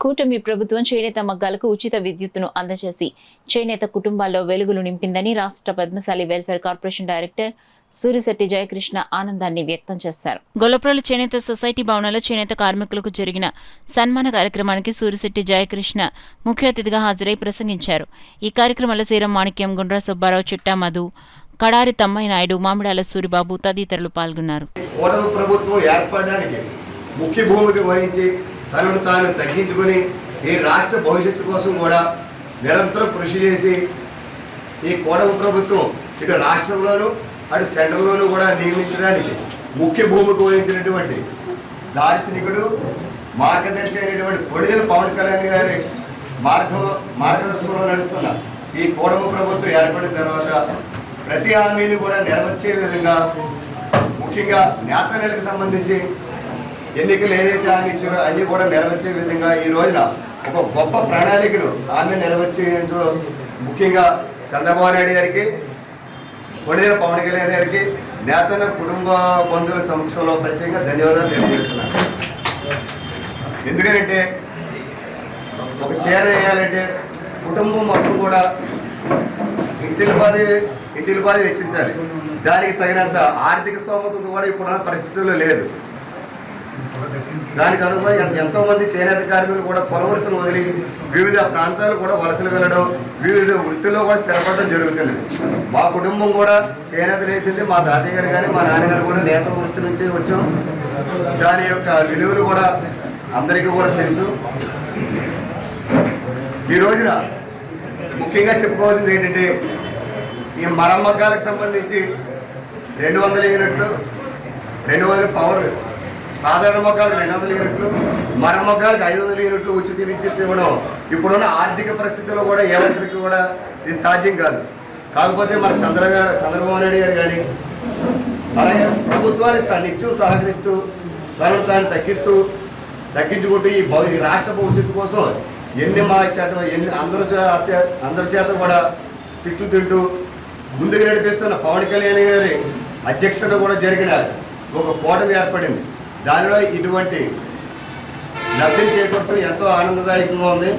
కూటమి ప్రభుత్వం చేనేత మగ్గాలకు ఉచిత విద్యుత్తును అందజేసి చేనేత కుటుంబాల్లో వెలుగులు నింపిందని రాష్ట్ర Padmashali welfare corporation director Surisetti Jayakrishna ఆనందాన్ని వ్యక్తం చేశారు. గొల్లప్రోలు చేనేత సొసైటీ భవనంలో చేనేత కార్మికులకు జరిగిన సన్మాన కార్యక్రమానికి సూరిశెట్టి జయకృష్ణ ముఖ్య అతిథిగా హాజరై ప్రసంగించారు. ఈ కార్యక్రమంలో సీరం మాణిక్యం, గుండ్రా సుబ్బారావు, చిట్టా మధు, కడారి తమ్మయ్య నాయుడు, మామిడాల సూరిబాబు తదితరులు పాల్గొన్నారు. ముఖ్య భూమిక వహించి తనను తాను తగ్గించుకొని ఈ రాష్ట్ర భవిష్యత్తు కోసం కూడా నిరంతరం కృషి చేసి ఈ కూటమి ప్రభుత్వం ఇటు రాష్ట్రంలోనూ అటు సెంట్రల్లోనూ కూడా నియమించడానికి ముఖ్య భూమిక వహించినటువంటి దార్శనికుడు, మార్గదర్శి అయినటువంటి కొడిగెల పవన్ కళ్యాణ్ గారి మార్గదర్శనంలో నడుస్తున్న ఈ కూటమి ప్రభుత్వం ఏర్పడిన తర్వాత ప్రతి హామీని కూడా నెరవేర్చే విధంగా, ముఖ్యంగా నేత నెలకు సంబంధించి ఎన్నికలు ఏదైతే హామీ ఇచ్చారో అన్నీ కూడా నెరవేర్చే విధంగా ఈ రోజున ఒక గొప్ప ప్రణాళికను ఆమె నెరవేర్చేందులో ముఖ్యంగా చంద్రబాబు నాయుడు గారికి, కొడిగెల పవన్ కళ్యాణ్ గారికి, నేతన్న కుటుంబ బంధువుల సమక్షంలో ప్రత్యేకంగా ధన్యవాదాలు తెలియజేస్తున్నాను. ఎందుకంటే ఒక చీర వేయాలంటే కుటుంబం మొత్తం కూడా ఇంటిల్పాది వెచ్చించాలి. దానికి తగినంత ఆర్థిక స్తోమత కూడా ఇప్పుడున్న పరిస్థితుల్లో లేదు. దానికి అనుగుణంగా ఎంతోమంది చేనేత కార్మికులు కూడా కుల వృత్తులు వదిలి వివిధ ప్రాంతాలు కూడా వలసలు వెళ్ళడం, వివిధ వృత్తుల్లో కూడా స్థిరపడడం జరుగుతుంది. మా కుటుంబం కూడా చేనేత వేసింది. మా తాతయ్య గారు కానీ మా నాన్నగారు కూడా నేత వృత్తి నుంచి వచ్చాం. దాని యొక్క విలువలు కూడా అందరికీ కూడా తెలుసు. ఈ రోజున ముఖ్యంగా చెప్పుకోవాల్సింది ఏంటంటే ఈ మరమ్మకాలకు సంబంధించి 200 యూనిట్లు, 200 పవర్ సాధారణ మొక్కలకు 200 యూనిట్లు, మరమ్మకాలకు 500 యూనిట్లు ఉచిత విద్యుత్ ఇవ్వడం ఇప్పుడున్న ఆర్థిక పరిస్థితుల్లో కూడా ఏ ఒక్కరికి కూడా ఇది సాధ్యం కాదు. కాకపోతే మన చంద్రబాబు నాయుడు గారు కానీ అలాగే ప్రభుత్వానికి నిత్యం సహకరిస్తూ తనను తాను తగ్గించుకుంటూ ఈ రాష్ట్ర భవిష్యత్తు కోసం ఎన్ని మార్చడం, అందరి చేత కూడా తిట్లు తింటూ ముందుకు నడిపిస్తున్న పవన్ కళ్యాణ్ గారి అధ్యక్షతన కూడా జరిగిన ఒక కూటమి ఏర్పడింది. దానిలో ఇటువంటి లబ్ధిని చేకూర్చడం ఎంతో ఆనందదాయకంగా ఉంది.